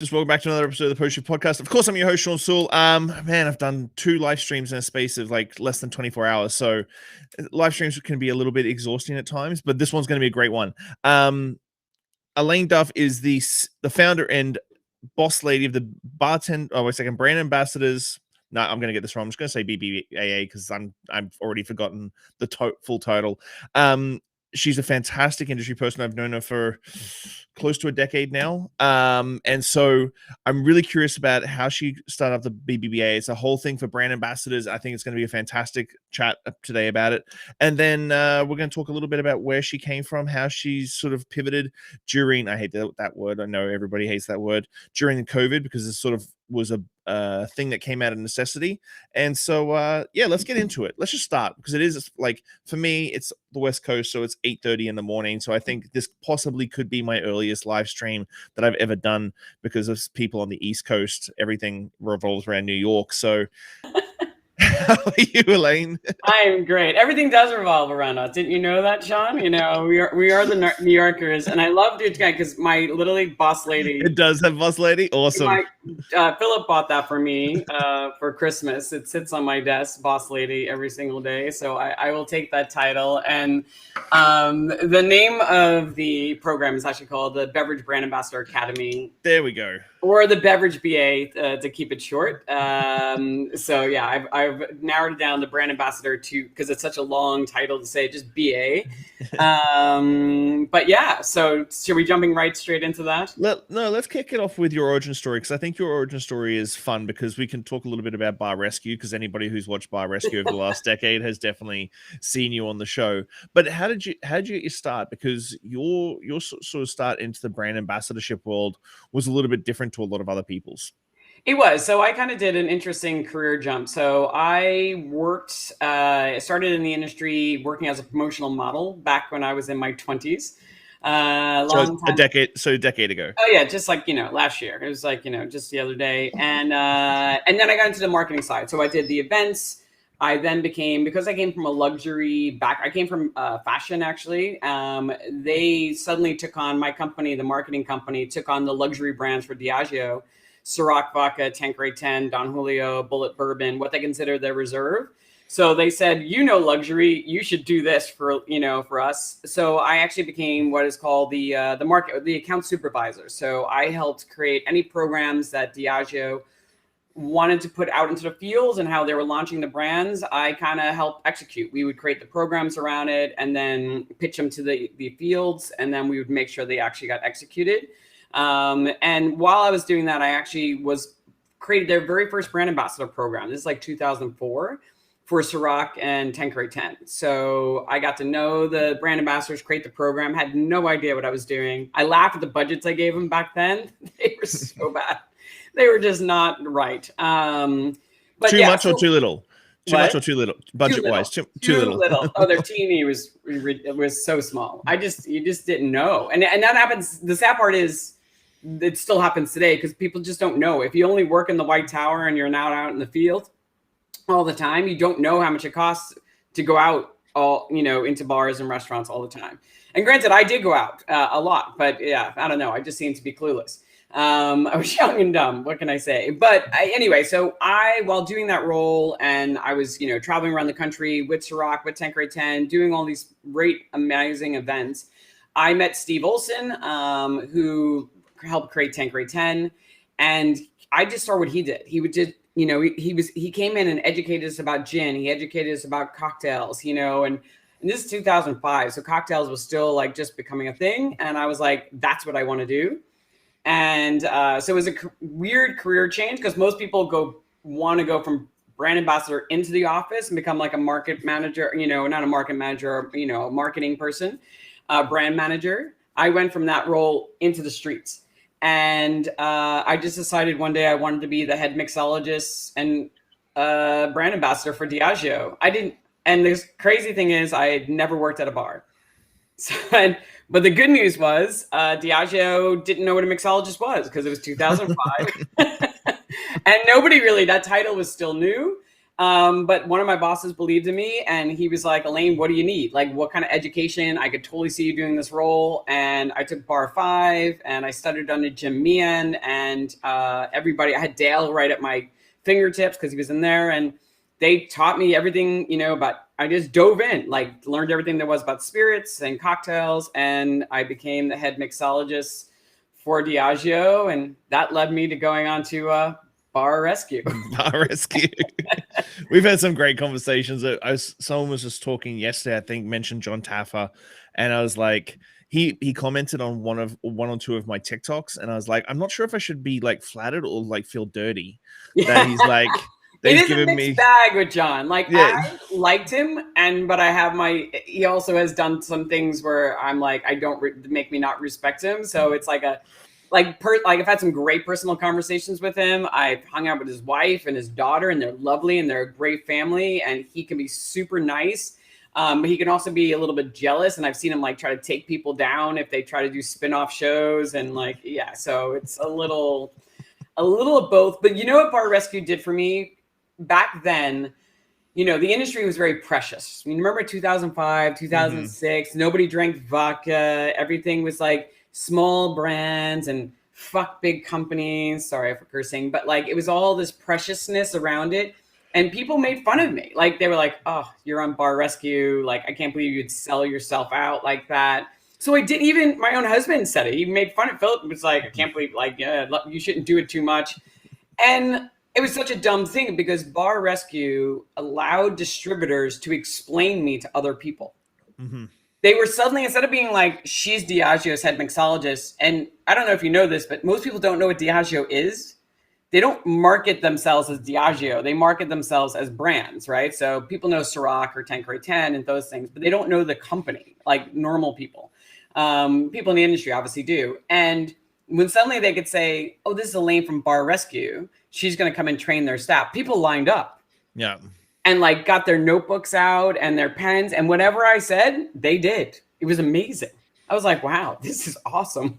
Just welcome back to another episode of the Post Shift Podcast. Of course, I'm your host, Shawn Soole. Man, I've done 2 live streams in a space of like less than 24 hours. So live streams can be a little bit exhausting at times, but this one's going to be a great one. Elayne Duff is the founder and boss lady of the brand ambassadors. No, I'm going to get this wrong. I'm just going to say BBAA because I've already forgotten the full title. She's a fantastic industry person. I've known her for close to a decade now. And so I'm really curious about how she started up the BBAA. It's a whole thing for brand ambassadors. I think it's going to be a fantastic chat today about it. And then we're going to talk a little bit about where she came from, how she's sort of pivoted during, I hate that word. I know everybody hates that word, during the COVID, because it sort of was a thing that came out of necessity. And so yeah, let's get into it. Let's just start, because it is like, for me, it's the West Coast, so it's 8:30 in the morning. So I think this possibly could be my earliest live stream that I've ever done, because of people on the East Coast. Everything revolves around New York. So how are you, Elayne? I'm great. Everything does revolve around us. Didn't you know that, Shawn? You know, we are the New Yorkers, and I love it because my literally boss lady. It does have boss lady. Awesome. Philip bought that for me for Christmas. It sits on my desk, boss lady, every single day. So I will take that title. And the name of the program is actually called the Beverage Brand Ambassador Academy. There we go. Or the Beverage BA to keep it short. So yeah, I've narrowed it down to brand ambassador because it's such a long title to say, just BA. But yeah, so should we jumping right straight into that? Let's kick it off with your origin story, because I think your origin story is fun, because we can talk a little bit about Bar Rescue, because anybody who's watched Bar Rescue over the last decade has definitely seen you on the show. But how did you get your start? Because your sort of start into the brand ambassadorship world was a little bit different to a lot of other people's. It was. So I kind of did an interesting career jump. So I started in the industry working as a promotional model back when I was in my 20s. A decade ago. Oh yeah, just like, last year. It was like, just the other day. And then I got into the marketing side. So I did the events. I then because I came from a luxury I came from fashion, actually. They suddenly took on my company, the marketing company, took on the luxury brands for Diageo, Ciroc Vodka, Tanqueray 10, Don Julio, Bullet Bourbon, what they consider their reserve. So they said, luxury, you should do this for us. So I actually became what is called the account supervisor. So I helped create any programs that Diageo wanted to put out into the fields and how they were launching the brands. I kind of helped execute. We would create the programs around it and then pitch them to the fields, and then we would make sure they actually got executed. And while I was doing that, I actually created their very first brand ambassador program. This is like 2004 for Ciroc and Tanqueray 10. So I got to know the brand ambassadors, create the program, had no idea what I was doing. I laughed at the budgets I gave them back then. They were so bad. They were just not right. But too much or too little? Much or too little? Budget-wise, too little. Oh, their team was so small. You just didn't know. And that happens. The sad part is it still happens today, because people just don't know. If you only work in the White Tower and you're not out in the field all the time, you don't know how much it costs to go out into bars and restaurants all the time. And granted, I did go out a lot, but yeah, I don't know. I just seemed to be clueless. I was young and dumb. What can I say? But anyway, so while doing that role, and I was, traveling around the country with Ciroc, with Tanqueray 10, doing all these great, amazing events, I met Steve Olson, who helped create Tanqueray 10. And I just saw what he did. He would just, he came in and educated us about gin. He educated us about cocktails, and this is 2005. So cocktails was still like just becoming a thing. And I was like, that's what I want to do. And so it was a weird career change, because most people want to go from brand ambassador into the office and become like a market manager, not a market manager, a marketing person, brand manager. I went from that role into the streets. And I just decided one day I wanted to be the head mixologist and brand ambassador for Diageo. And the crazy thing is, I had never worked at a bar. But the good news was Diageo didn't know what a mixologist was, because it was 2005. And nobody really, that title was still new. But one of my bosses believed in me, and he was like, Elayne, what do you need? Like, what kind of education? I could totally see you doing this role. And I took Bar 5, and I studied under Jim Meehan, and everybody. I had Dale right at my fingertips because he was in there, and they taught me everything, about. I just dove in, like learned everything there was about spirits and cocktails, and I became the head mixologist for Diageo, and that led me to going on to Bar Rescue. Bar Rescue. We've had some great conversations. Someone was just talking yesterday, I think, mentioned John Taffer, and I was like, he commented on one or two of my TikToks, and I was like, I'm not sure if I should be like flattered or like feel dirty that he's like. It is a mixed bag with John. Like, I liked him, but I have he also has done some things where I'm like, I don't make me not respect him. So it's like I've had some great personal conversations with him. I've hung out with his wife and his daughter, and they're lovely and they're a great family, and he can be super nice. But he can also be a little bit jealous, and I've seen him like try to take people down if they try to do spin-off shows, and so it's a little of both. But you know what Bar Rescue did for me? Back then, the industry was very precious. I mean, remember 2005, 2006, nobody drank vodka. Everything was like small brands and fuck big companies. Sorry for cursing, but like it was all this preciousness around it. And people made fun of me. Like they were like, oh, you're on Bar Rescue. Like, I can't believe you'd sell yourself out like that. So I didn't even, my own husband said it. He made fun of Philip. It was like, I can't believe, you shouldn't do it too much. And it was such a dumb thing because Bar Rescue allowed distributors to explain me to other people. Mm-hmm. They were suddenly, instead of being like, she's Diageo's head mixologist, and I don't know if you know this, but most people don't know what Diageo is. They don't market themselves as Diageo. They market themselves as brands, right? So people know Ciroc or Tanqueray 10 and those things, but they don't know the company like normal people. People in the industry obviously do. And when suddenly they could say, oh, this is Elayne from Bar Rescue, she's going to come and train their staff. People lined up. Yeah. And like got their notebooks out and their pens. And whatever I said, they did. It was amazing. I was like, wow, this is awesome.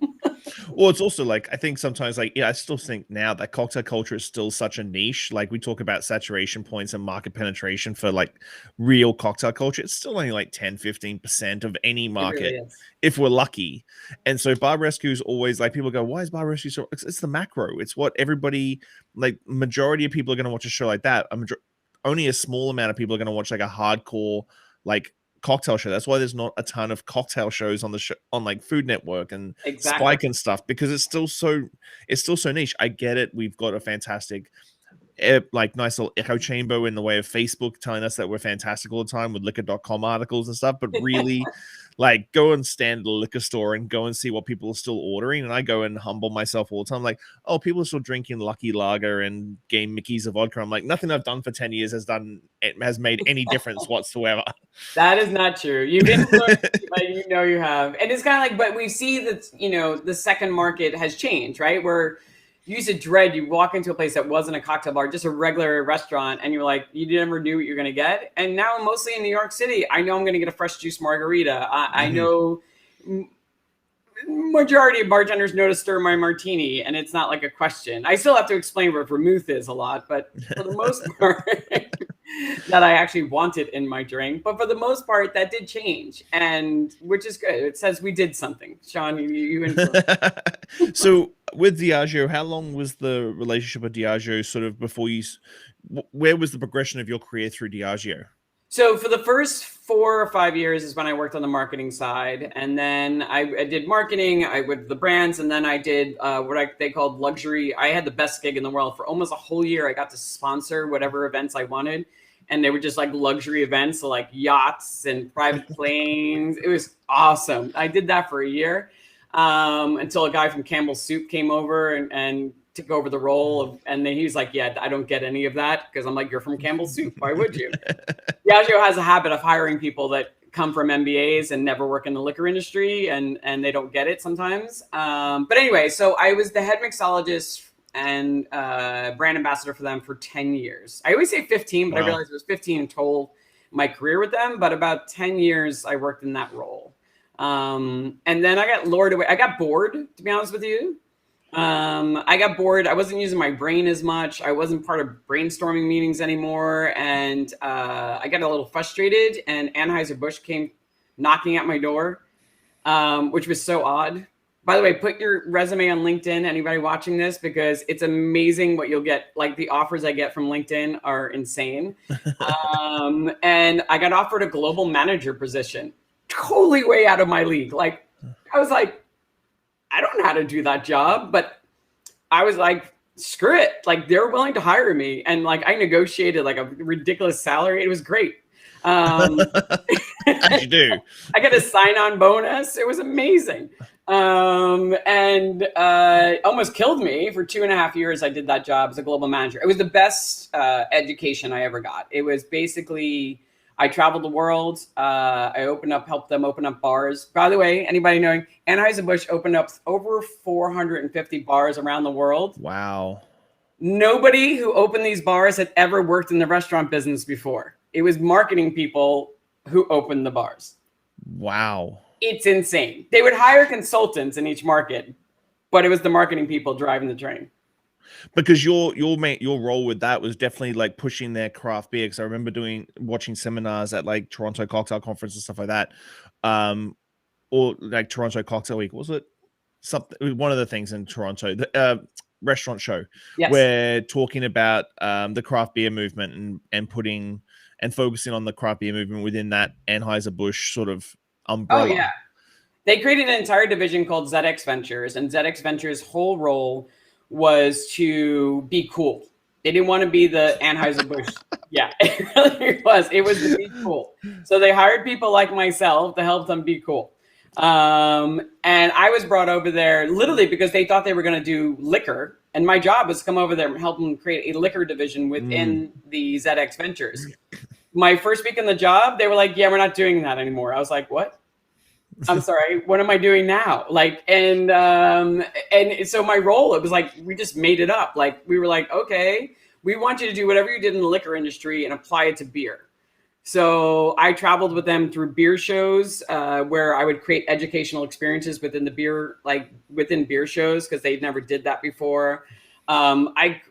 Well, it's also like, I think sometimes I still think now that cocktail culture is still such a niche. Like we talk about saturation points and market penetration for like real cocktail culture. It's still only like 10-15% of any market really if we're lucky. And so Bar Rescue is always like, people go, why is Bar Rescue so? It's the macro. It's what everybody, like majority of people are going to watch a show like that. Only a small amount of people are going to watch like a hardcore, like cocktail show. That's why there's not a ton of cocktail shows on the show on like Food Network and Spike and stuff, because it's still so niche. I get it. We've got a fantastic like nice little echo chamber in the way of Facebook telling us that we're fantastic all the time with liquor.com articles and stuff, but really like go and stand at the liquor store and go and see what people are still ordering. And I go and humble myself all the time. Like, oh, people are still drinking Lucky Lager and Game Mickey's of vodka. I'm like, nothing I've done for 10 years has made any difference whatsoever. That is not true. You've influenced, you have. And it's kind of like, but we see that, the second market has changed, right? Where you used to dread, you walk into a place that wasn't a cocktail bar, just a regular restaurant, and you're like, you never knew what you're going to get. And now mostly in New York City, I know I'm going to get a fresh juice margarita. I know majority of bartenders know to stir my martini, and it's not like a question. I still have to explain what vermouth is a lot, but for the most part, that I actually want it in my drink. But for the most part, that did change, and which is good. It says we did something. Shawn, you influenced. So with Diageo, how long was the relationship with Diageo sort of before where was the progression of your career through Diageo? So for the first 4 or 5 years is when I worked on the marketing side. And then I did marketing, I with the brands, and then I did they called luxury. I had the best gig in the world for almost a whole year. I got to sponsor whatever events I wanted. And they were just like luxury events, so like yachts and private planes. It was awesome. I did that for a year until a guy from Campbell's Soup came over and took over the role and then he was like, yeah, I don't get any of that, because I'm like, you're from Campbell's Soup, why would you? Diageo has a habit of hiring people that come from MBAs and never work in the liquor industry, and they don't get it sometimes. But anyway, so I was the head mixologist and brand ambassador for them for 10 years. I always say 15, but wow. I realized it was 15 in total my career with them, but about 10 years I worked in that role. And then I got lured away. I got bored, to be honest with you. I got bored. I wasn't using my brain as much. I wasn't part of brainstorming meetings anymore. And I got a little frustrated, and Anheuser-Busch came knocking at my door, which was so odd. By the way, put your resume on LinkedIn, anybody watching this, because it's amazing what you'll get. Like, the offers I get from LinkedIn are insane. And I got offered a global manager position, totally way out of my league. Like, I was like, I don't know how to do that job, but I was like, screw it. Like, they're willing to hire me. And like, I negotiated like a ridiculous salary. It was great. As you do. I got a sign-on bonus. It was amazing. And almost killed me for 2.5 years. I did that job as a global manager. It was the best education I ever got. It was basically, I traveled the world. I helped them open up bars. By the way, anybody knowing, Anheuser-Busch opened up over 450 bars around the world. Wow. Nobody who opened these bars had ever worked in the restaurant business before. It was marketing people who opened the bars. Wow. It's insane. They would hire consultants in each market, but it was the marketing people driving the train. Because your role with that was definitely like pushing their craft beer. Because I remember watching seminars at like Toronto Cocktail Conference and stuff like that, or like Toronto Cocktail Week. Was it something? One of the things in Toronto, the restaurant show, yes. Where talking about the craft beer movement and putting and focusing on the craft beer movement within that Anheuser-Busch sort of umbrella. Oh yeah, they created an entire division called ZX Ventures, and ZX Ventures' whole role was to be cool. They didn't want to be the Anheuser-Busch. Yeah, it really was. It was to be cool. So they hired people like myself to help them be cool. And I was brought over there literally because they thought they were going to do liquor. And my job was to come over there and help them create a liquor division within the ZX Ventures. My first week in the job, they were like, yeah, we're not doing that anymore. I was like, what? I'm sorry, what am I doing now? Like, and so my role, it was like, we just made it up. Like, we were like, okay, we want you to do whatever you did in the liquor industry and apply it to beer. So I traveled with them through beer shows, where I would create educational experiences within the beer, like within beer shows, because they never did that before. I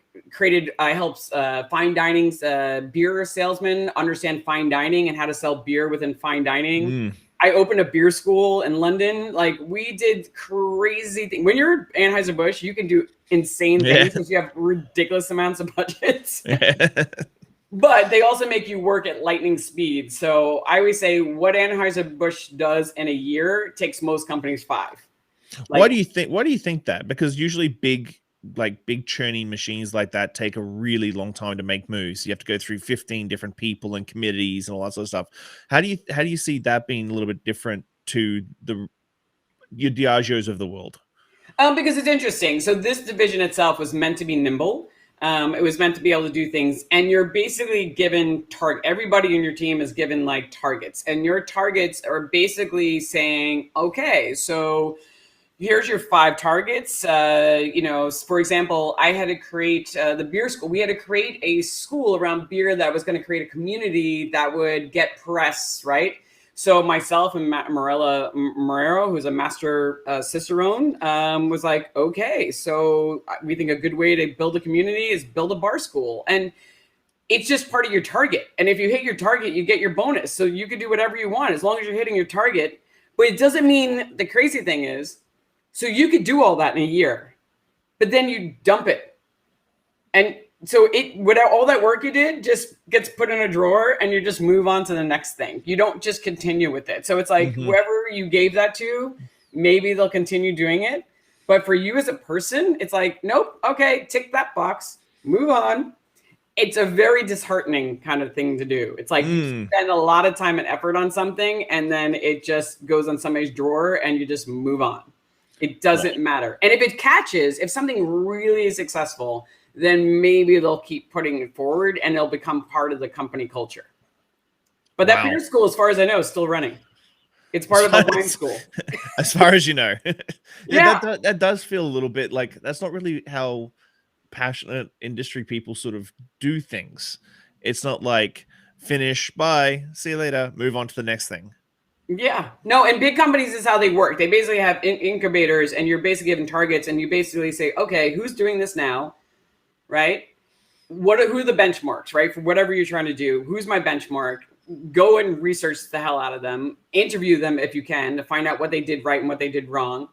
helped fine dining's beer salesmen understand fine dining and how to sell beer within fine dining. I opened a beer school in London. Like, we did crazy things. When you're Anheuser-Busch, you can do insane things because you have ridiculous amounts of budgets. But they also make you work at lightning speed. So I always say what Anheuser-Busch does in a year takes most companies 5. Like, why do you think that? Because usually big churning machines like that take a really long time to make moves. You have to go through 15 different people and committees and all that sort of stuff. How do you see that being a little bit different to your Diageos of the world? Because it's interesting. So this division itself was meant to be nimble. It was meant to be able to do things, and you're basically given everybody in your team is given like targets, and your targets are basically saying, okay, so here's your 5 targets. For example, I had to create the beer school. We had to create a school around beer that was going to create a community that would get press, right? So myself and Matt Morero, who's a master Cicerone, was like, okay, so we think a good way to build a community is build a bar school. And it's just part of your target. And if you hit your target, you get your bonus. So you can do whatever you want as long as you're hitting your target. But it doesn't mean, the crazy thing is, so you could do all that in a year, but then you dump it. And so all that work you did just gets put in a drawer, and you just move on to the next thing. You don't just continue with it. So it's like, whoever you gave that to, maybe they'll continue doing it. But for you as a person, it's like, nope, okay, tick that box, move on. It's a very disheartening kind of thing to do. It's like you spend a lot of time and effort on something, and then it just goes on somebody's drawer, and you just move on. It doesn't matter. And if it catches, if something really is successful, then maybe they'll keep putting it forward, and it'll become part of the company culture. But that beer school, as far as I know, is still running. It's part of the wine school. As far as you know. That does feel a little bit like that's not really how passionate industry people sort of do things. It's not like finish, bye, see you later, move on to the next thing. Yeah. No, and big companies is how they work. They basically have incubators, and you're basically given targets, and you basically say, okay, who's doing this now, right? Who are the benchmarks, right? For whatever you're trying to do, who's my benchmark? Go and research the hell out of them. Interview them if you can to find out what they did right and what they did wrong.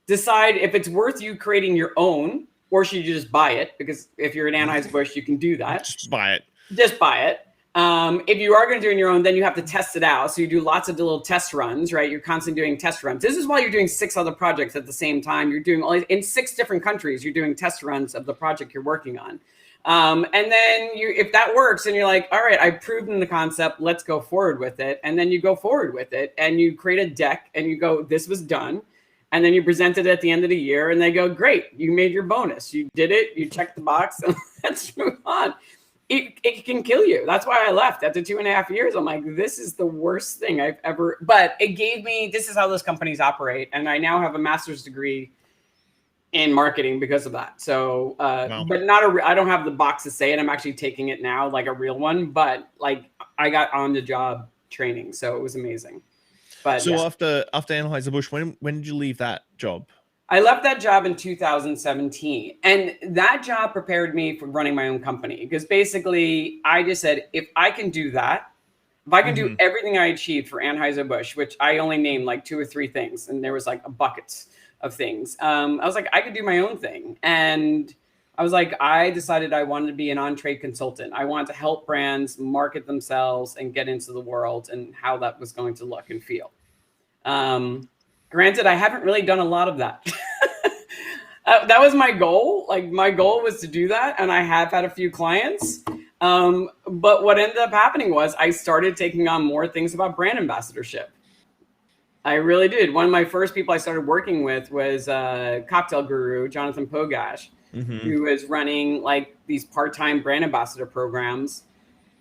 Decide if it's worth you creating your own, or should you just buy it? Because if you're an Anheuser-Busch, you can do that. Just buy it. Just buy it. If you are going to do it on your own, then you have to test it out. So you do lots of little test runs, right? You're constantly doing test runs. This is why you're doing 6 other projects at the same time. You're doing in 6 different countries. You're doing test runs of the project you're working on. And then if that works and you're like, all right, I've proven the concept, let's go forward with it. And then you go forward with it and you create a deck and you go, this was done. And then you present it at the end of the year and they go, great, you made your bonus. You did it. You checked the box and let's move on. It can kill you. That's why I left after 2.5 years. I'm like, this is the worst thing I've ever, but it gave me, this is how those companies operate. And I now have a master's degree in marketing because of that. So, Wow. but I don't have the box to say it. I'm actually taking it now, like a real one, but like I got on the job training. So it was amazing. But so after Anheuser-Busch, when did you leave that job? I left that job in 2017, and that job prepared me for running my own company because basically I just said, if I can do that, if I can do everything I achieved for Anheuser-Busch, which I only named like 2 or 3 things, and there was like a bucket of things. I was like, I could do my own thing. And I was like, I decided I wanted to be an on-trade consultant. I wanted to help brands market themselves and get into the world and how that was going to look and feel. Granted, I haven't really done a lot of that. That was my goal. Like my goal was to do that. And I have had a few clients. But what ended up happening was I started taking on more things about brand ambassadorship. I really did. One of my first people I started working with was cocktail guru, Jonathan Pogash, who was running like these part-time brand ambassador programs.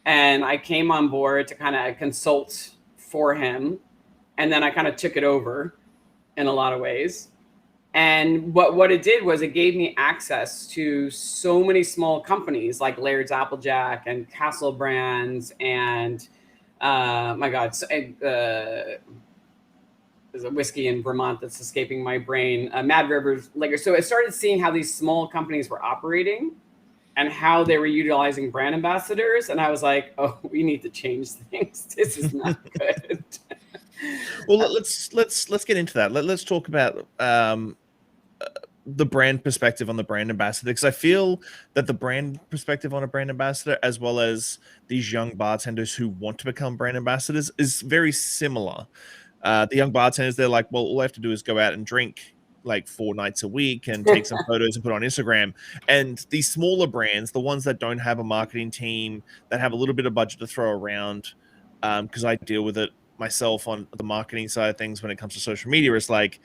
And I came on board to kind of consult for him. And then I kind of took it over in a lot of ways. And what it did was it gave me access to so many small companies like Laird's Applejack and Castle Brands and there's a whiskey in Vermont that's escaping my brain, Mad River's Liquor. So I started seeing how these small companies were operating and how they were utilizing brand ambassadors. And I was like, oh, we need to change things. This is not good. Well, let's get into that. Let's talk about the brand perspective on the brand ambassador, because I feel that the brand perspective on a brand ambassador, as well as these young bartenders who want to become brand ambassadors, is very similar. The young bartenders, they're like, well, all I have to do is go out and drink like 4 nights a week and take some photos and put on Instagram. And these smaller brands, the ones that don't have a marketing team, that have a little bit of budget to throw around, because I deal with it myself on the marketing side of things when it comes to social media, is like,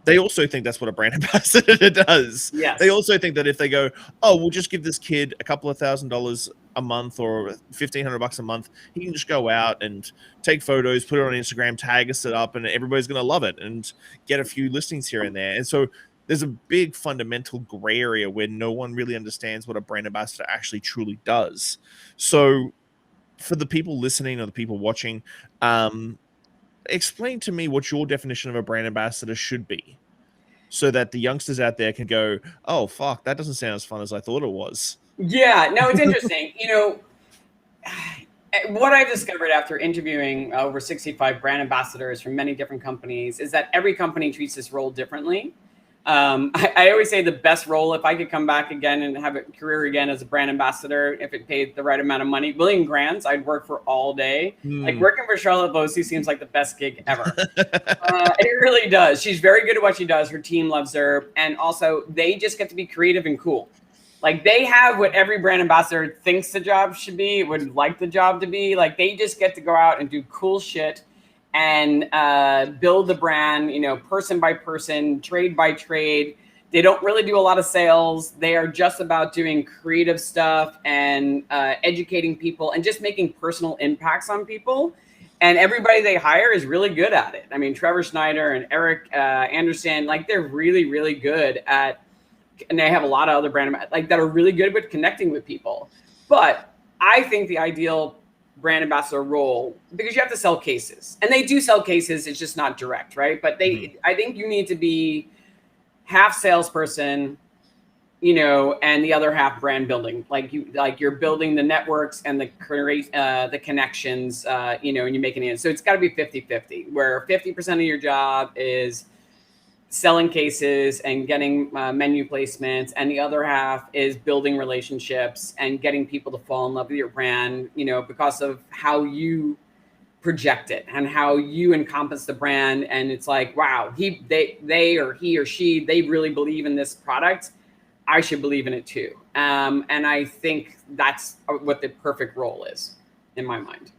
they also think that's what a brand ambassador does. Yes. They also think that if they go, oh, we'll just give this kid a couple of $1,000 a month or $1,500 a month, he can just go out and take photos, put it on Instagram, tag us it up, and everybody's going to love it and get a few listings here and there. And so there's a big fundamental gray area where no one really understands what a brand ambassador actually truly does. So for the people listening or the people watching, explain to me what your definition of a brand ambassador should be, so that the youngsters out there can go, oh, fuck, that doesn't sound as fun as I thought it was. Yeah, no, it's interesting. What I've discovered after interviewing over 65 brand ambassadors from many different companies is that every company treats this role differently. I always say the best role, if I could come back again and have a career again as a brand ambassador, if it paid the right amount of money, $1 billion, I'd work for all day. Like working for Charlotte Bosi seems like the best gig ever. It really does. She's very good at what she does. Her team loves her. And also they just get to be creative and cool. Like they have what every brand ambassador thinks the job should be, would like the job to be. Like they just get to go out and do cool shit and build the brand, person by person, trade by trade. They don't really do a lot of sales. They are just about doing creative stuff and educating people and just making personal impacts on people. And everybody they hire is really good at it. I mean, Trevor Schneider and Eric Anderson, like they're really, really good at, and they have a lot of other brand like that are really good with connecting with people. But I think the ideal brand ambassador role because you have to sell cases, and they do sell cases. It's just not direct, right? But I think you need to be half salesperson, and the other half brand building. Like you're building the networks and the connections, and you're making it. So it's got to be 50-50, where 50% of your job is selling cases and getting menu placements, and the other half is building relationships and getting people to fall in love with your brand, because of how you project it and how you encompass the brand. And it's like, wow, they or he or she, they really believe in this product. I should believe in it too. And I think that's what the perfect role is in my mind.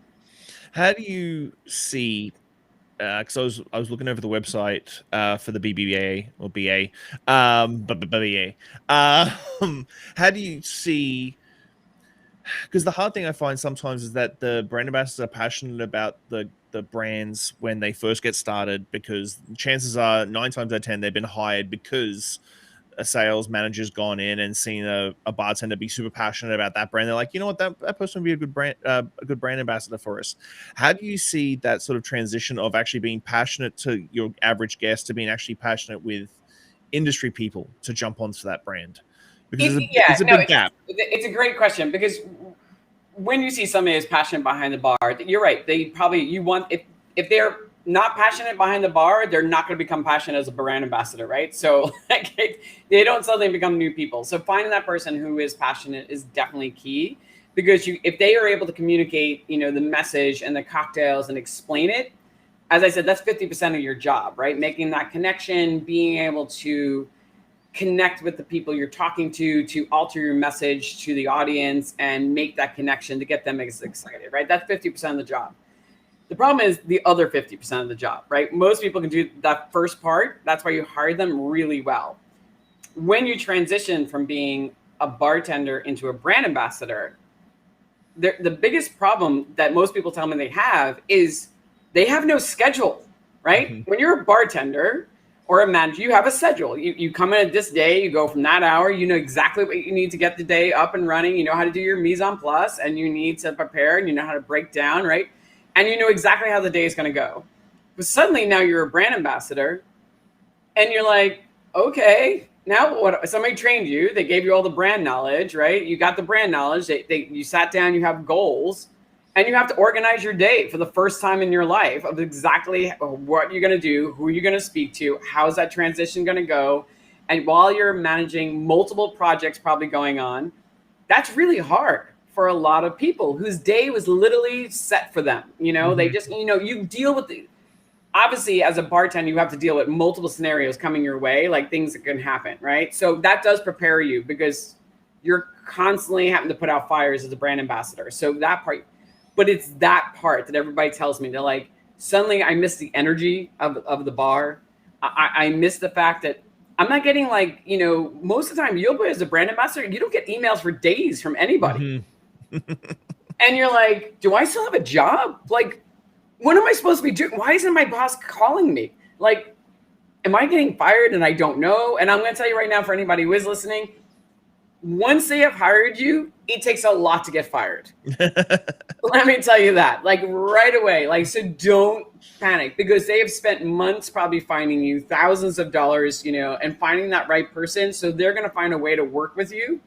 How do you see, because I was looking over the website for the BBAA or BA, BBAA. How do you see? Because the hard thing I find sometimes is that the brand ambassadors are passionate about the brands when they first get started, because chances are 9 times out of 10 they've been hired because a sales manager's gone in and seen a bartender be super passionate about that brand. They're like, you know what, that person would be a good brand ambassador for us. How do you see that sort of transition of actually being passionate to your average guest to being actually passionate with industry people to jump onto that brand? Because it's a big gap. It's a great question, because when you see somebody who's passionate behind the bar, you're right. They probably, if they're not passionate behind the bar, they're not going to become passionate as a brand ambassador, right? So they don't suddenly become new people. So finding that person who is passionate is definitely key, because if they are able to communicate, the message and the cocktails and explain it, as I said, that's 50% of your job, right? Making that connection, being able to connect with the people you're talking to alter your message to the audience and make that connection to get them excited, right? That's 50% of the job. The problem is the other 50% of the job, right? Most people can do that first part. That's why you hire them really well. When you transition from being a bartender into a brand ambassador, the biggest problem that most people tell me they have is they have no schedule, right? Mm-hmm. When you're a bartender or a manager, you have a schedule. You come in at this day, you go from that hour, you know exactly what you need to get the day up and running. You know how to do your mise en place, and you need to prepare, and you know how to break down, right? And you know exactly how the day is going to go. But suddenly now you're a brand ambassador, and you're like, okay, now what? Somebody trained you. They gave you all the brand knowledge, right? You got the brand knowledge. You sat down, you have goals, and you have to organize your day for the first time in your life of exactly what you're going to do, who you're going to speak to, how's that transition going to go. And while you're managing multiple projects probably going on, that's really hard for a lot of people whose day was literally set for them. Mm-hmm. They just, you deal with obviously as a bartender, you have to deal with multiple scenarios coming your way, like things that can happen, right? So that does prepare you, because you're constantly having to put out fires as a brand ambassador. So that part, but it's that part that everybody tells me. They're like, suddenly I miss the energy of the bar. I miss the fact that I'm not getting most of the time you'll be as a brand ambassador, you don't get emails for days from anybody. Mm-hmm. And you're like, do I still have a job? Like, what am I supposed to be doing? Why isn't my boss calling me? Like, am I getting fired and I don't know? And I'm going to tell you right now, for anybody who is listening, once they have hired you, it takes a lot to get fired. Let me tell you that, like right away. So don't panic, because they have spent months probably finding you thousands of dollars, and finding that right person. So they're going to find a way to work with you.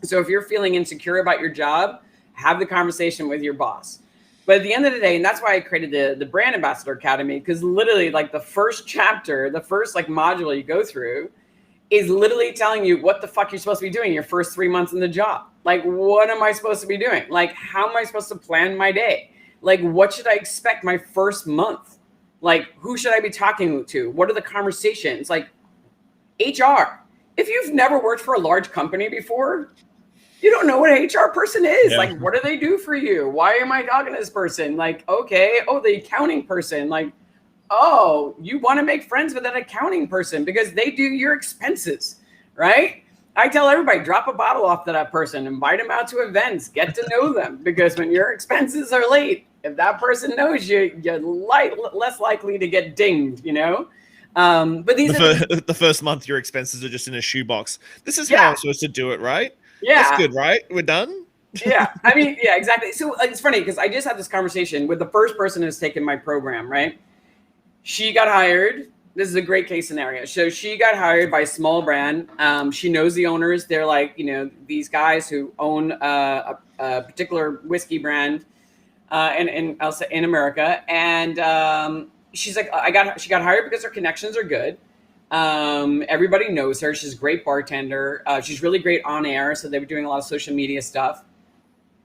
So if you're feeling insecure about your job, have the conversation with your boss. But at the end of the day, and that's why I created the Brand Ambassador Academy, because literally the first chapter, the first module you go through is literally telling you what the fuck you're supposed to be doing your first 3 months in the job. Like, what am I supposed to be doing? Like, how am I supposed to plan my day? Like, what should I expect my first month? Like, who should I be talking to? What are the conversations? Like, HR. If you've never worked for a large company before, you don't know what an HR person is. Yeah. Like, what do they do for you? Why am I talking to this person? Like, okay, the accounting person. Like, oh, you want to make friends with an accounting person because they do your expenses, right? I tell everybody, drop a bottle off to that person, invite them out to events, get to know them, because when your expenses are late, if that person knows you, you're less likely to get dinged, But these the first month, your expenses are just in a shoebox. This is how I'm supposed to do it, right? Yeah. That's good, right? We're done? Yeah, I mean, yeah, exactly. So it's funny because I just had this conversation with the first person who's taken my program, right? She got hired. This is a great case scenario. So she got hired by a small brand. She knows the owners. They're like, these guys who own a particular whiskey brand in I'll say in America. And she's like, she got hired because her connections are good. Everybody knows her. She's a great bartender. She's really great on air. So they were doing a lot of social media stuff.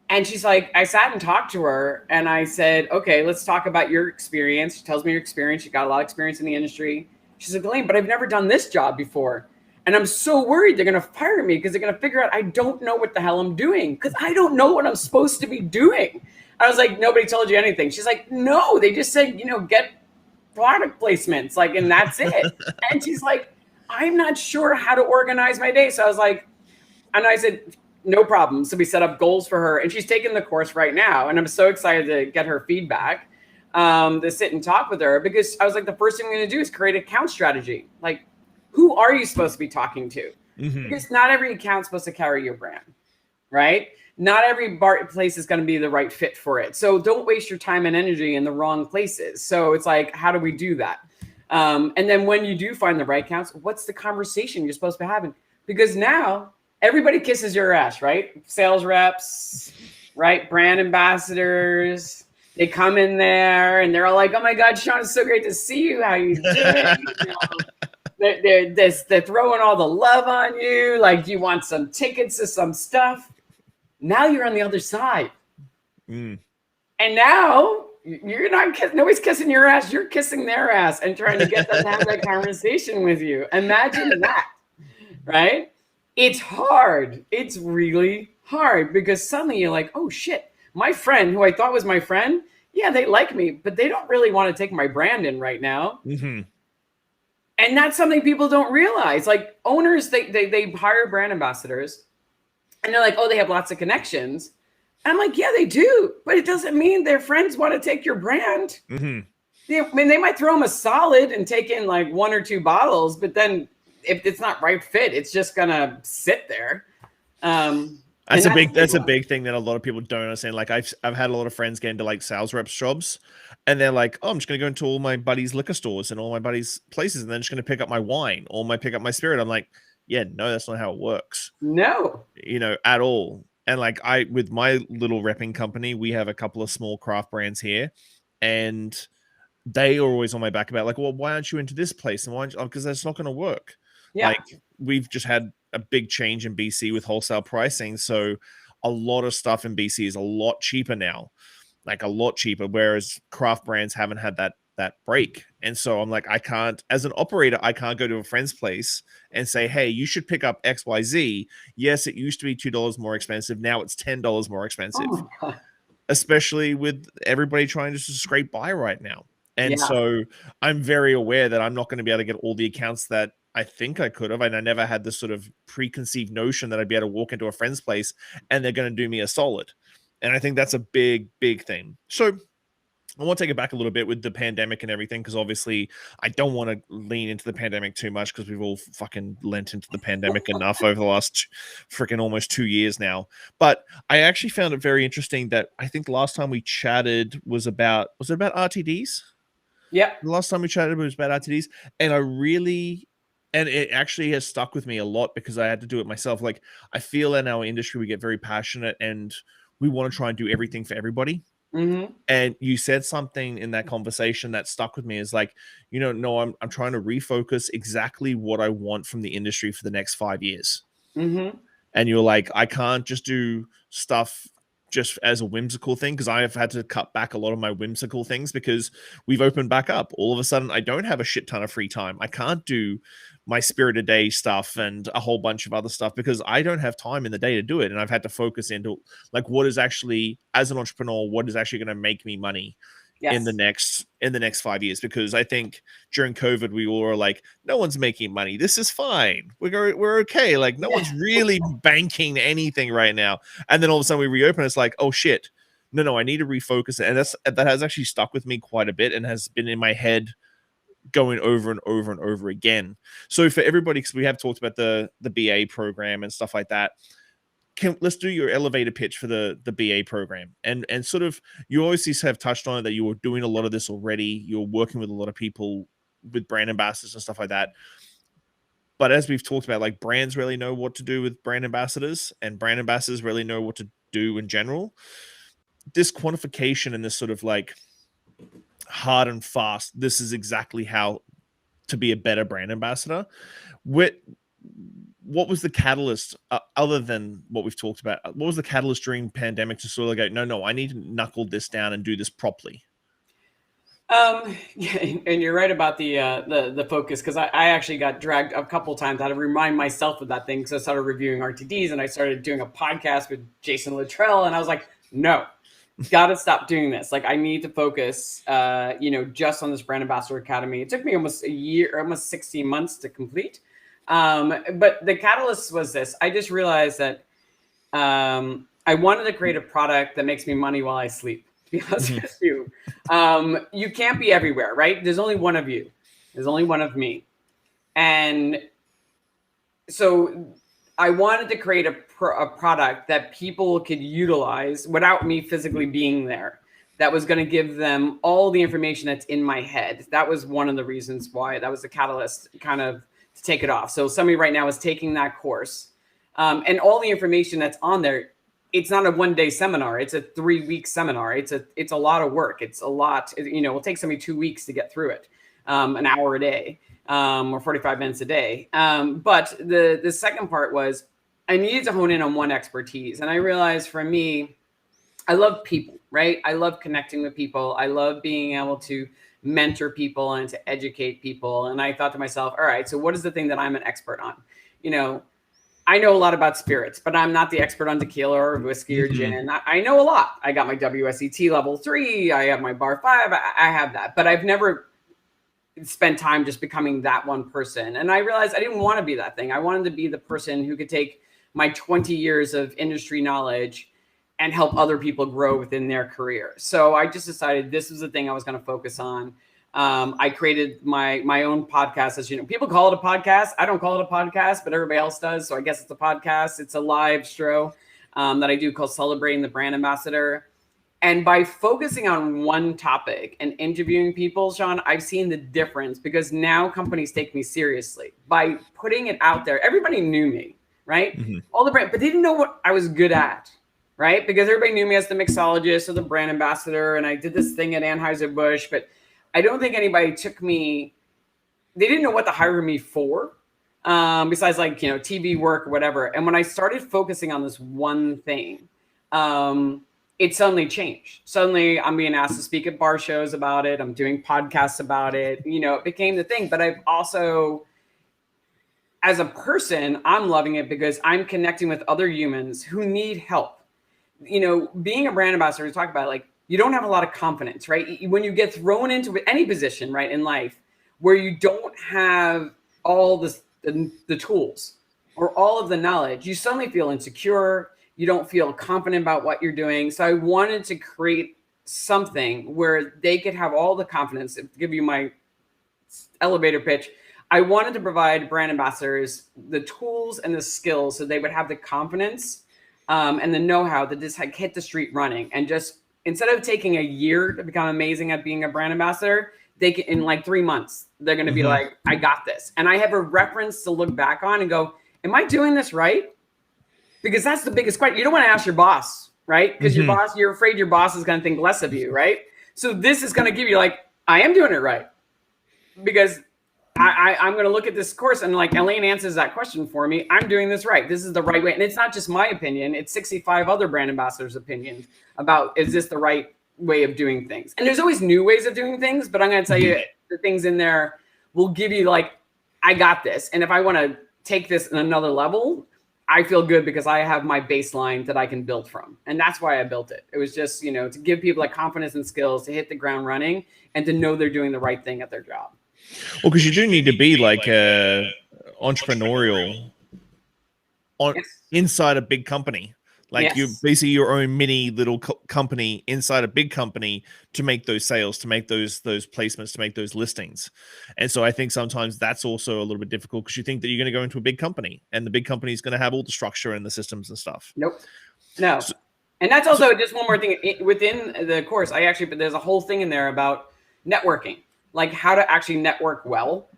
And she's like, I sat and talked to her and I said, okay, let's talk about your experience. She tells me your experience. You got a lot of experience in the industry. She's like, Elayne, but I've never done this job before. And I'm so worried they're going to fire me because they're going to figure out I don't know what the hell I'm doing because I don't know what I'm supposed to be doing. I was like, nobody told you anything. She's like, no, they just said, get product placements, like, and that's it. And she's like, I'm not sure how to organize my day. So I was like, and I said, no problem. So we set up goals for her and she's taking the course right now. And I'm so excited to get her feedback, to sit and talk with her because I was like, the first thing I'm going to do is create an account strategy. Like, who are you supposed to be talking to? Mm-hmm. Because not every account's supposed to carry your brand, right? Not every place is going to be the right fit for it. So don't waste your time and energy in the wrong places. So it's like, how do we do that? And then when you do find the right accounts, what's the conversation you're supposed to be having? Because now everybody kisses your ass, right? Sales reps, right? Brand ambassadors. They come in there and they're all like, oh my God, Shawn, it's so great to see you. How you doing? They're throwing all the love on you. Like, do you want some tickets to some stuff? Now you're on the other side. And now you're not nobody's kissing your ass. You're kissing their ass and trying to get them to have that conversation with you. Imagine that, right? It's hard. It's really hard because suddenly you're like, oh shit, my friend who I thought was my friend, yeah, they like me, but they don't really want to take my brand in right now. Mm-hmm. And that's something people don't realize. Like owners, they hire brand ambassadors and they're like, oh, they have lots of connections. And I'm like, yeah, they do, but it doesn't mean their friends want to take your brand. Mm-hmm. I mean, they might throw them a solid and take in like 1 or 2 bottles, but then if it's not right fit, it's just gonna sit there. That's a big thing that a lot of people don't understand. Like I've had a lot of friends get into like sales reps jobs, and they're like, oh, I'm just gonna go into all my buddies' liquor stores and all my buddies' places, and then just gonna pick up my wine or pick up my spirit. I'm like, yeah, no, that's not how it works. No, at all. And like with my little repping company, we have a couple of small craft brands here, and they are always on my back about like, well, why aren't you into this place? And why? Because that's not going to work. Yeah. Like we've just had a big change in BC with wholesale pricing, so a lot of stuff in BC is a lot cheaper now, like a lot cheaper. Whereas craft brands haven't had that break. And so I'm like, I can't, as an operator, I can't go to a friend's place and say, hey, you should pick up XYZ. Yes, it used to be $2 more expensive. Now it's $10 more expensive, especially with everybody trying to just scrape by right now. And so I'm very aware that I'm not going to be able to get all the accounts that I think I could have. And I never had this sort of preconceived notion that I'd be able to walk into a friend's place and they're going to do me a solid. And I think that's a big, big thing. So I want to take it back a little bit with the pandemic and everything, because obviously I don't want to lean into the pandemic too much because we've all fucking lent into the pandemic enough over the last freaking almost 2 years now. But I actually found it very interesting that I think the last time we chatted was it about RTDs? Yeah. The last time we chatted was about RTDs. And and it actually has stuck with me a lot because I had to do it myself. Like I feel in our industry, we get very passionate and we want to try and do everything for everybody. Mm-hmm. And you said something in that conversation that stuck with me is like, no, I'm trying to refocus exactly what I want from the industry for the next 5 years. Mm-hmm. And you're like, I can't just do stuff just as a whimsical thing, because I have had to cut back a lot of my whimsical things because we've opened back up. All of a sudden, I don't have a shit ton of free time. I can't do my Spirit of Day stuff and a whole bunch of other stuff because I don't have time in the day to do it. And I've had to focus into like what is actually, as an entrepreneur, what is actually going to make me money in the next 5 years. Because I think during COVID, we all were like, no one's making money. This is fine. We're okay. Like no one's really banking anything right now. And then all of a sudden we reopen. It's like, oh shit, no, I need to refocus it. And that has actually stuck with me quite a bit and has been in my head going over and over and over again. So for everybody, because we have talked about the BA program and stuff like that, let's do your elevator pitch for the BA program. And sort of, you obviously have touched on it that you were doing a lot of this already. You're working with a lot of people with brand ambassadors and stuff like that. But as we've talked about, like, brands really know what to do with brand ambassadors, and brand ambassadors really know what to do in general. This quantification and this sort of like hard and fast, this is exactly how to be a better brand ambassador. What was the catalyst, other than what we've talked about? What was the catalyst during pandemic to sort of go, no, I need to knuckle this down and do this properly? Yeah, and you're right about the focus, because I actually got dragged a couple of times. I had to remind myself of that thing, because I started reviewing RTDs and I started doing a podcast with Jason Luttrell, and I was like, no, got to stop doing this. Like, I need to focus, just on this Brand Ambassador Academy. It took me almost a year, almost 16 months to complete. But the catalyst was this. I just realized that I wanted to create a product that makes me money while I sleep. To be honest with you, you can't be everywhere, right? There's only one of you. There's only one of me. And so I wanted to create a product that people could utilize without me physically being there. That was going to give them all the information that's in my head. That was one of the reasons why. That was the catalyst, kind of, to take it off. So somebody right now is taking that course, and all the information that's on there. It's not a one-day seminar. It's a 3-week seminar. It's a lot of work. It's a lot. It will take somebody 2 weeks to get through it, an hour a day, or 45 minutes a day. But the second part was, I needed to hone in on one expertise. And I realized, for me, I love people, right? I love connecting with people. I love being able to mentor people and to educate people. And I thought to myself, all right, so what is the thing that I'm an expert on? I know a lot about spirits, but I'm not the expert on tequila or whiskey or gin. I know a lot. I got my WSET level 3. I have my bar 5. I have that, but I've never spent time just becoming that one person. And I realized I didn't want to be that thing. I wanted to be the person who could take my 20 years of industry knowledge and help other people grow within their career. So I just decided this was the thing I was going to focus on. I created my own podcast. As you know, people call it a podcast. I don't call it a podcast, but everybody else does. So I guess it's a podcast. It's a live show that I do called Celebrating the Brand Ambassador. And by focusing on one topic and interviewing people, Shawn, I've seen the difference, because now companies take me seriously. By putting it out there, everybody knew me, right? All the brand, but they didn't know what I was good at, right? Because everybody knew me as the mixologist or the brand ambassador, and I did this thing at Anheuser-Busch, but I don't think anybody took me. They didn't know what to hire me for, besides TV work or whatever. And when I started focusing on this one thing, it suddenly changed. Suddenly I'm being asked to speak at bar shows about it. I'm doing podcasts about it. It became the thing. But I've also, as a person, I'm loving it because I'm connecting with other humans who need help. Being a brand ambassador, we talk about, like, you don't have a lot of confidence, right? When you get thrown into any position, right, in life, where you don't have all the tools or all of the knowledge, you suddenly feel insecure. You don't feel confident about what you're doing. So I wanted to create something where they could have all the confidence. To give you my elevator pitch, I wanted to provide brand ambassadors the tools and the skills so they would have the confidence and the know-how to just hit the street running, and just, instead of taking a year to become amazing at being a brand ambassador, they can, in like 3 months, they're going to be like, I got this. And I have a reference to look back on and go, am I doing this right? Because that's the biggest question. You don't want to ask your boss, right? Because you're afraid your boss is going to think less of you, right? So this is going to give you, like, I am doing it right. Because I'm going to look at this course and, like, Elayne answers that question for me. I'm doing this right. This is the right way. And it's not just my opinion. It's 65 other brand ambassadors' opinions about, is this the right way of doing things? And there's always new ways of doing things, but I'm going to tell you the things in there will give you, like, I got this. And if I want to take this in another level, I feel good because I have my baseline that I can build from. And that's why I built it. It was just, to give people, like, confidence and skills to hit the ground running and to know they're doing the right thing at their job. Well, because you do need to be like entrepreneurial inside a big company. Like you're Yes. basically your own mini little company inside a big company to make those sales, to make those placements, to make those listings. And so I think sometimes that's also a little bit difficult because you think that you're going to go into a big company and the big company is going to have all the structure and the systems and stuff. Nope. No. So, and that's also just one more thing within the course. But there's a whole thing in there about networking, like how to actually network well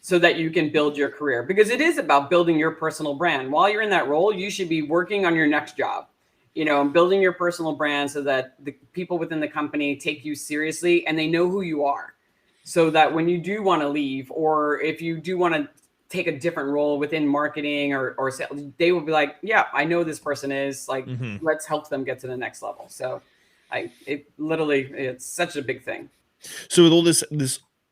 so that you can build your career, because it is about building your personal brand. While you're in that role, you should be working on your next job, and building your personal brand so that the people within the company take you seriously and they know who you are, so that when you do want to leave, or if you do want to take a different role within marketing or sales, they will be like, yeah, I know this person is like, let's help them get to the next level. So it's such a big thing. So with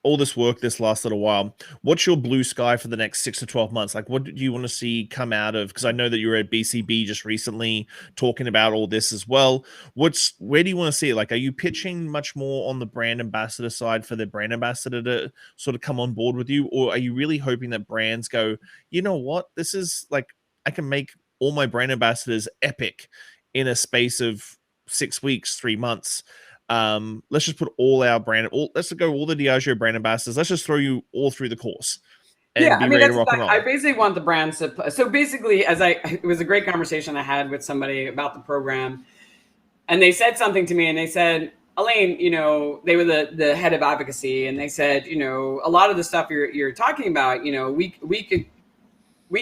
all this work this last little while, what's your blue sky for the next 6 to 12 months? Like, what do you want to see come out of? Because I know that you were at BCB just recently talking about all this as well. Where do you want to see it? Like, are you pitching much more on the brand ambassador side for the brand ambassador to sort of come on board with you? Or are you really hoping that brands go, you know what, this is like, I can make all my brand ambassadors epic in a space of 6 weeks, 3 months. Let's just put all our let's go all the Diageo brand ambassadors. Let's just throw you all through the course and be ready to rock and roll. I basically want the brands to. So basically, it was a great conversation I had with somebody about the program, and they said something to me, and they said, Elayne, they were the head of advocacy, and they said, a lot of the stuff you're talking about, we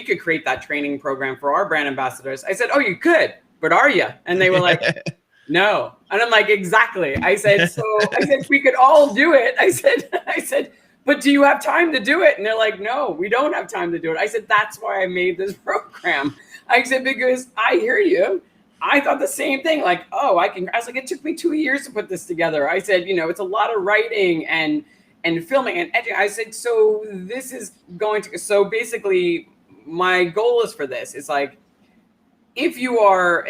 could create that training program for our brand ambassadors. I said, oh, you could, but are you? And they were like, no. And I'm like, exactly. I said, we could all do it. I said, but do you have time to do it? And they're like, no, we don't have time to do it. I said, that's why I made this program. I said, because I hear you. I thought the same thing. Like, oh, I was like, it took me 2 years to put this together. I said, it's a lot of writing and filming and editing. I said, so this is so basically my goal is for this. It's like, if you are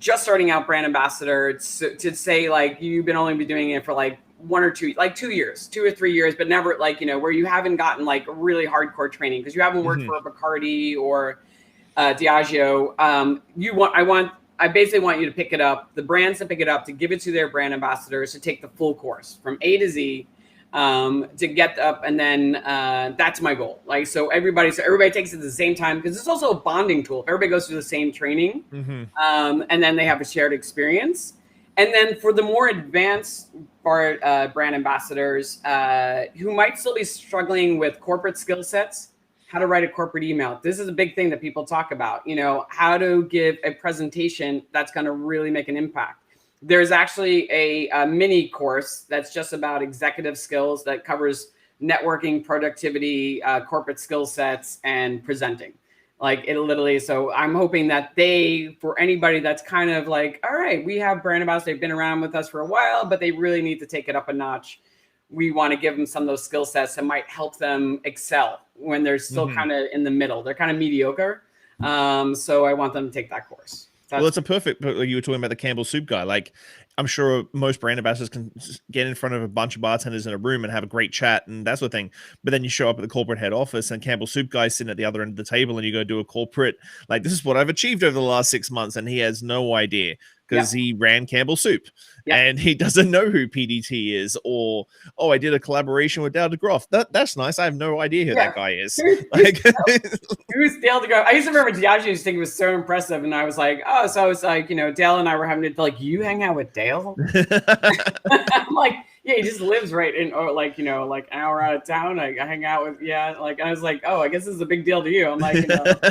just starting out brand ambassador, to say like you've only been doing it for like 1 or 2, like 2 years, 2 or 3 years, but never like, where you haven't gotten like really hardcore training because you haven't worked for a Bacardi or Diageo. I basically want you to pick it up, the brands to pick it up, to give it to their brand ambassadors to take the full course from A to Z, to get up. And then that's my goal. Like, so everybody takes it at the same time, because it's also a bonding tool. If everybody goes through the same training, and then they have a shared experience. And then for the more advanced brand ambassadors who might still be struggling with corporate skill sets, how to write a corporate email. This is a big thing that people talk about, how to give a presentation that's going to really make an impact. There's actually a mini course that's just about executive skills that covers networking, productivity, corporate skill sets, and presenting. Like, it literally, so I'm hoping that for anybody that's kind of like, all right, we have brand ambassadors, they've been around with us for a while, but they really need to take it up a notch. We want to give them some of those skill sets that might help them excel when they're still kind of in the middle. They're kind of mediocre. So I want them to take that course. Well, it's a perfect, like you were talking about the Campbell Soup guy. Like, I'm sure most brand ambassadors can get in front of a bunch of bartenders in a room and have a great chat and that sort of thing. But then you show up at the corporate head office and Campbell Soup guy's sitting at the other end of the table, and you go do a corporate, like, this is what I've achieved over the last 6 months. And he has no idea because he ran Campbell Soup and he doesn't know who PDT is, or, oh, I did a collaboration with Dale DeGroff. That's nice. I have no idea who that guy is. Like, who's Dale DeGroff? I used to remember Diageo used to think it was so impressive. And I was like, oh, so it's like, Dale and I were having to, like, you hang out with Dale? I'm like, yeah, he just lives right in, or like, like an hour out of town. I hang out with, like, I was like, oh, I guess this is a big deal to you. I'm like, like,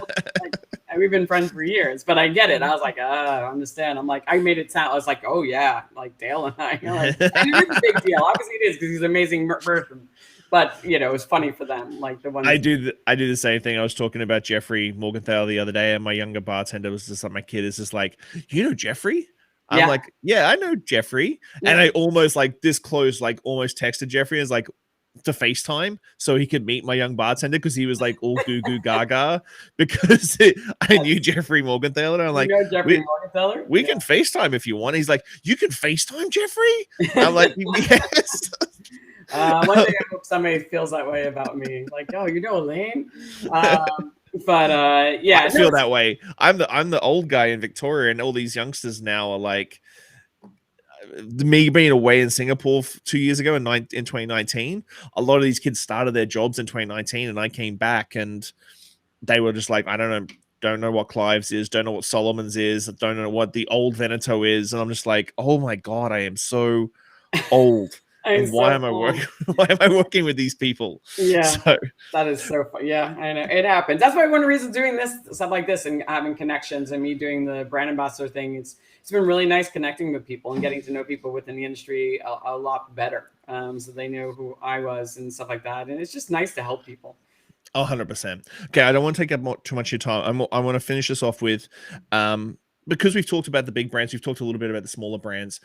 we've been friends for years, but I get it. I was like, I understand. I'm like, I made it sound, I was like, oh yeah, like Dale and I, like, and it is a big deal. Obviously it is, because he's an amazing person. But it was funny for them. Like, the one I do the same thing. I was talking about Jeffrey Morgenthau the other day, and my younger bartender was just like, my kid is just like, Jeffrey? I'm like, yeah, I know Jeffrey. And I almost like this close, like almost texted Jeffrey as like to FaceTime so he could meet my young bartender, because he was like all goo goo gaga because I knew Jeffrey Morgenthau. And I'm like, we can FaceTime if you want. He's like, you can FaceTime Jeffrey? I'm like, yes. One thing I hope somebody feels that way about me. Like, oh, Elayne? But yeah, I feel that way. I'm the old guy in Victoria, and all these youngsters now are like me being away in Singapore 2 years ago in 2019. A lot of these kids started their jobs in 2019, and I came back and they were just like, I don't know what Clive's is, don't know what Solomon's is, don't know what the old Veneto is, and I'm just like, oh my god, I am so old. And why am I working? Why am I working with these people? Yeah, so that is so fun. Yeah, I know it happens. That's why one reason doing this stuff like this and having connections and me doing the brand ambassador thing, it's been really nice connecting with people and getting to know people within the industry a lot better. So they know who I was and stuff like that, and it's just nice to help people. 100%. Okay, I don't want to take up too much of your time. I want to finish this off with, because we've talked about the big brands, we've talked a little bit about the smaller brands.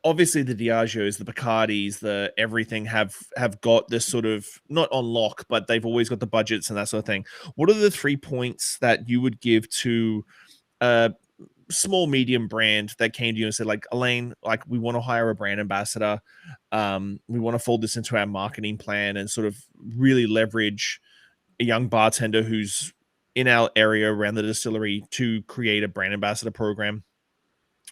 Obviously, the Diageos, the Bacardis, the everything have got this sort of not on lock, but they've always got the budgets and that sort of thing. What are the 3 points that you would give to a small medium brand that came to you and said, like, Elayne, like, we want to hire a brand ambassador, we want to fold this into our marketing plan and sort of really leverage a young bartender who's in our area around the distillery to create a brand ambassador program?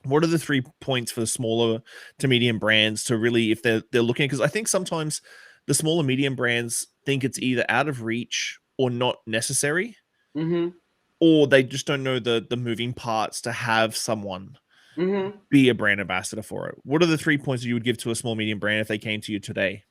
What are the 3 points for the smaller to medium brands to really, if they're looking, because I think sometimes the smaller medium brands think it's either out of reach or not necessary, or they just don't know the moving parts to have someone be a brand ambassador for it. What are the 3 points that you would give to a small medium brand if they came to you today?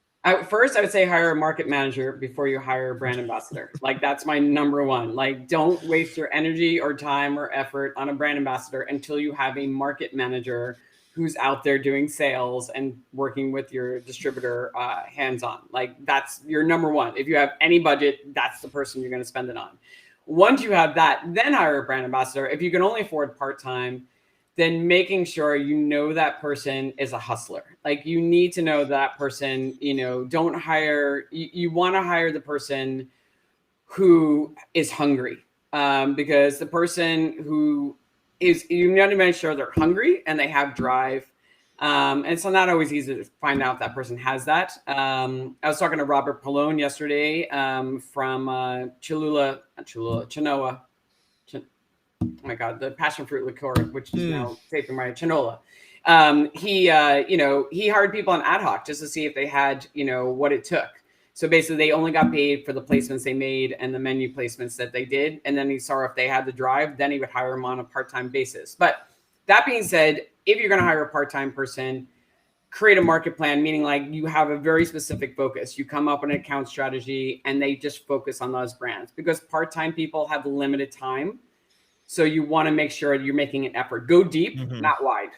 First, I would say hire a market manager before you hire a brand ambassador. Like, that's my number one. Like, don't waste your energy or time or effort on a brand ambassador until you have a market manager who's out there doing sales and working with your distributor hands-on. Like, that's your number one. If you have any budget, that's the person you're going to spend it on. Once you have that, then hire a brand ambassador. If you can only afford part-time, then making sure you know that person is a hustler. Like, you need to know that person, don't hire, you want to hire the person who is hungry, because the person who is, you need to make sure they're hungry and they have drive. And so not always easy to find out if that person has that. I was talking to Robert Pallone yesterday from Chinoa. Oh my God, the passion fruit liqueur, which is now taping my Chinola. He hired people on ad hoc just to see if they had, what it took. So basically they only got paid for the placements they made and the menu placements that they did. And then he saw if they had the drive, then he would hire them on a part-time basis. But that being said, if you're going to hire a part-time person, create a market plan, meaning like you have a very specific focus. You come up with an account strategy and they just focus on those brands, because part-time people have limited time. So you want to make sure you're making an effort. Go deep, not wide.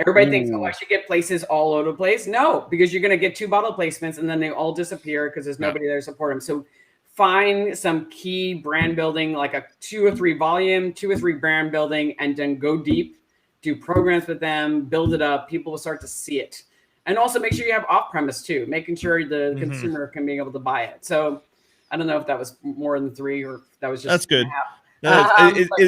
Everybody thinks, I should get places all over the place. No, because you're going to get 2 bottle placements and then they all disappear because there's nobody there to support them. So find some key brand building, like a 2 or 3 volume, 2 or 3 brand building, and then go deep, do programs with them, build it up. People will start to see it. And also make sure you have off-premise too, making sure the consumer can be able to buy it. So I don't know if that was more than 3 or if that was just— That's good. No,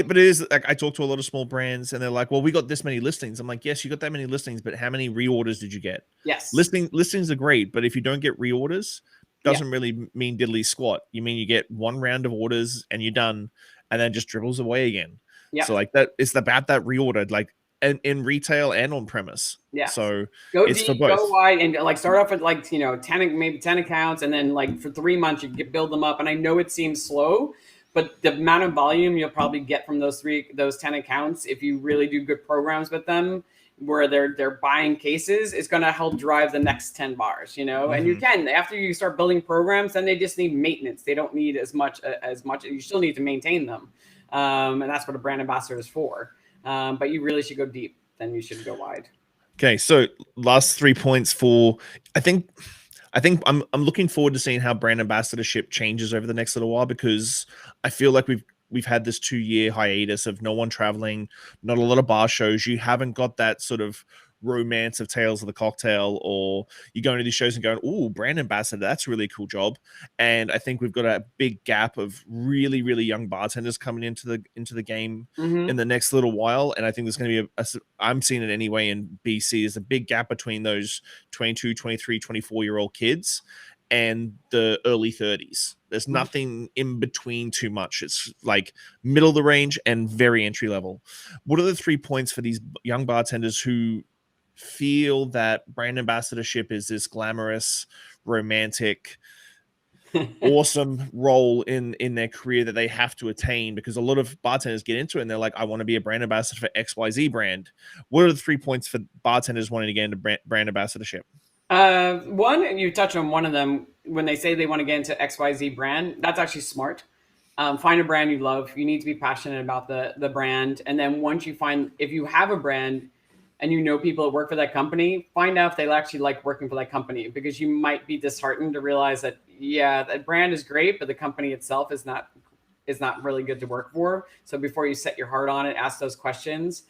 but it is like, I talk to a lot of small brands and they're like, well, we got this many listings. I'm like, yes, you got that many listings, but how many reorders did you get? Yes. Listings are great, but if you don't get reorders, doesn't really mean diddly squat. You mean you get 1 round of orders and you're done, and then just dribbles away again. Yeah. So like that, it's about that reordered, like in retail and on premise. Yeah. So go it's deep, for both. go wide, and like start off with like 10 accounts, and then like for 3 months you build them up. And I know it seems slow, but the amount of volume you'll probably get from those 10 accounts, if you really do good programs with them, where they're buying cases, is going to help drive the next 10 bars, And you can, after you start building programs, then they just need maintenance. They don't need as much. You still need to maintain them, and that's what a brand ambassador is for. But you really should go deep. Then you should go wide. Okay, so last 3 points for, I think I'm looking forward to seeing how brand ambassadorship changes over the next little while, because I feel like we've had this 2-year hiatus of no one traveling, not a lot of bar shows. You haven't got that sort of romance of Tales of the Cocktail, or you go into these shows and going, "Ooh, brand ambassador, that's a really cool job." And I think we've got a big gap of really, really young bartenders coming into the game in the next little while. And I think there's going to be I'm seeing it anyway in BC, there's a big gap between those 22, 23, 24-year-old kids and the early 30s. There's nothing in between too much. It's like middle of the range and very entry level. What are the 3 points for these young bartenders who feel that brand ambassadorship is this glamorous, romantic, awesome role in their career that they have to attain? Because a lot of bartenders get into it and they're like, I want to be a brand ambassador for XYZ brand. What are the 3 points for bartenders wanting to get into brand ambassadorship? One, and you touch on one of them, when they say they want to get into XYZ brand, that's actually smart. Find a brand you love. You need to be passionate about the brand. And then once you find, if you have a brand and you know people that work for that company, find out if they actually like working for that company, because you might be disheartened to realize that, yeah, that brand is great, but the company itself is not really good to work for. So before you set your heart on it, ask those questions.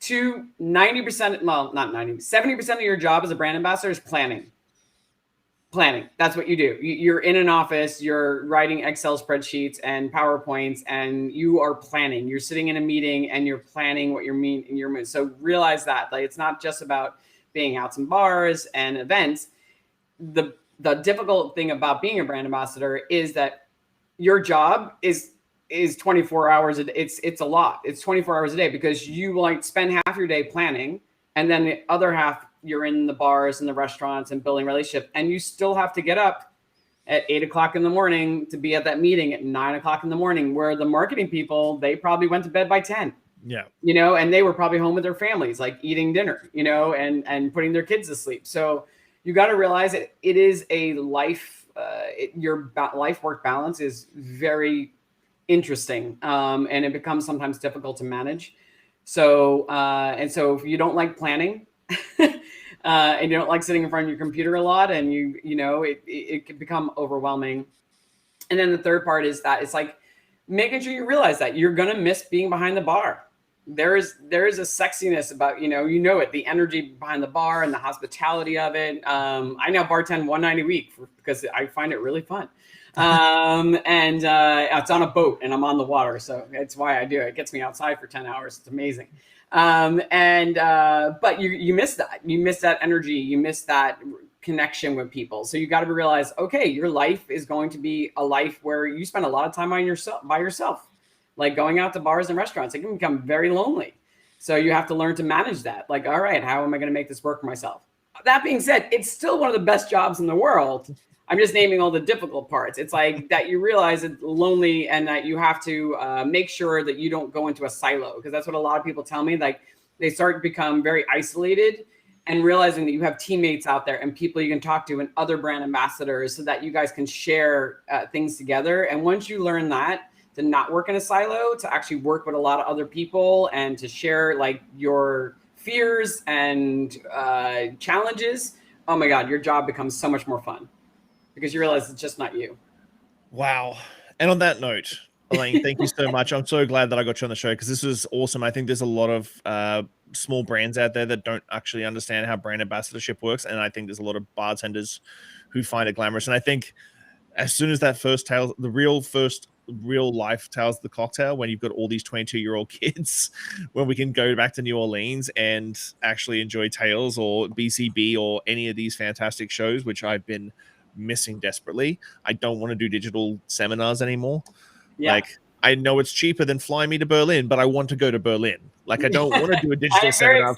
90%, well, not 90, 70% of your job as a brand ambassador is planning. That's what you do. You're in an office, you're writing Excel spreadsheets and PowerPoints, and you are planning. You're sitting in a meeting and you're planning what you're so realize that, like, it's not just about being out in bars and events. The difficult thing about being a brand ambassador is that your job is 24 hours a day. It's a lot. It's 24 hours a day, because you like spend half your day planning, and then the other half you're in the bars and the restaurants and building relationships, and you still have to get up at 8 o'clock in the morning to be at that meeting at 9 o'clock in the morning, where the marketing people, they probably went to bed by 10. Yeah. You know, and they were probably home with their families, like eating dinner, you know, and putting their kids to sleep. So you got to realize it is a life, your life work balance is very interesting. And it becomes sometimes difficult to manage. So, and so if you don't like planning, and you don't like sitting in front of your computer a lot, and you know, it can become overwhelming. And then the third part is that it's like making sure you realize that you're going to miss being behind the bar. There is a sexiness about, you know it, the energy behind the bar and the hospitality of it. I now bartend one night a week because I find it really fun. And it's on a boat and I'm on the water. So that's why I do it. It gets me outside for 10 hours. It's amazing. But you miss that. You miss that energy. You miss that connection with people. So you got to realize, okay, your life is going to be a life where you spend a lot of time by yourself, like going out to bars and restaurants. It can become very lonely. So you have to learn to manage that. Like, all right, how am I going to make this work for myself? That being said, it's still one of the best jobs in the world. I'm just naming all the difficult parts. It's like that you realize it's lonely, and that you have to make sure that you don't go into a silo, because that's what a lot of people tell me. Like, they start to become very isolated, and realizing that you have teammates out there and people you can talk to and other brand ambassadors, so that you guys can share things together. And once you learn that, to not work in a silo, to actually work with a lot of other people and to share like your fears and challenges, oh my God, your job becomes so much more fun, because you realize it's just not you. Wow. And on that note, Elayne, thank you so much. I'm so glad that I got you on the show, because this was awesome. I think there's a lot of small brands out there that don't actually understand how brand ambassadorship works. And I think there's a lot of bartenders who find it glamorous. And I think as soon as that first tale, the real life tales the cocktail, when you've got all these 22-year-old kids, when we can go back to New Orleans and actually enjoy Tales or BCB or any of these fantastic shows, which I've been missing desperately. I don't want to do digital seminars anymore. Yeah. Like, I know it's cheaper than flying me to Berlin, but I want to go to Berlin. Like, I don't want to do a digital seminar.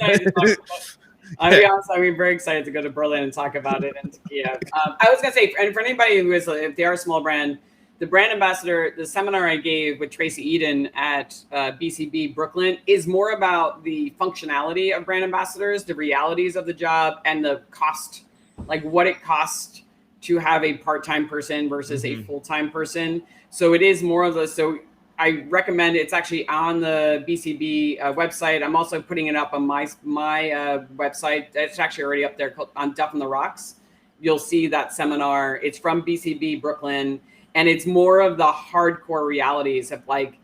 I'll be honest, I'm very excited to go to Berlin and talk about it. And yeah, I was gonna say, and for anybody who is, if they are a small brand, the brand ambassador, the seminar I gave with Tracy Eden at BCB Brooklyn is more about the functionality of brand ambassadors, the realities of the job, and the cost, like what it costs to have a part-time person versus a full-time person. So it is more of the, so I recommend, it's actually on the BCB website. I'm also putting it up on my website. It's actually already up there on Duff on the Rocks. You'll see that seminar. It's from BCB Brooklyn, and it's more of the hardcore realities of like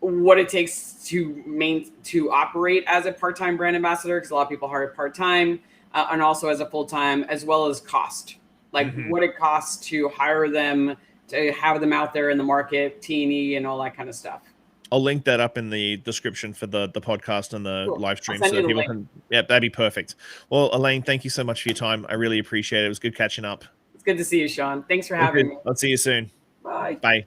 what it takes to operate as a part-time brand ambassador, because a lot of people hire part-time, and also as a full-time, as well as cost. Like what it costs to hire them, to have them out there in the market, T&E and all that kind of stuff. I'll link that up in the description for the podcast and the live stream, so that people can, yeah, that'd be perfect. Well, Elayne, thank you so much for your time. I really appreciate it. It was good catching up. It's good to see you, Shawn. Thanks for having me. I'll see you soon. Bye. Bye.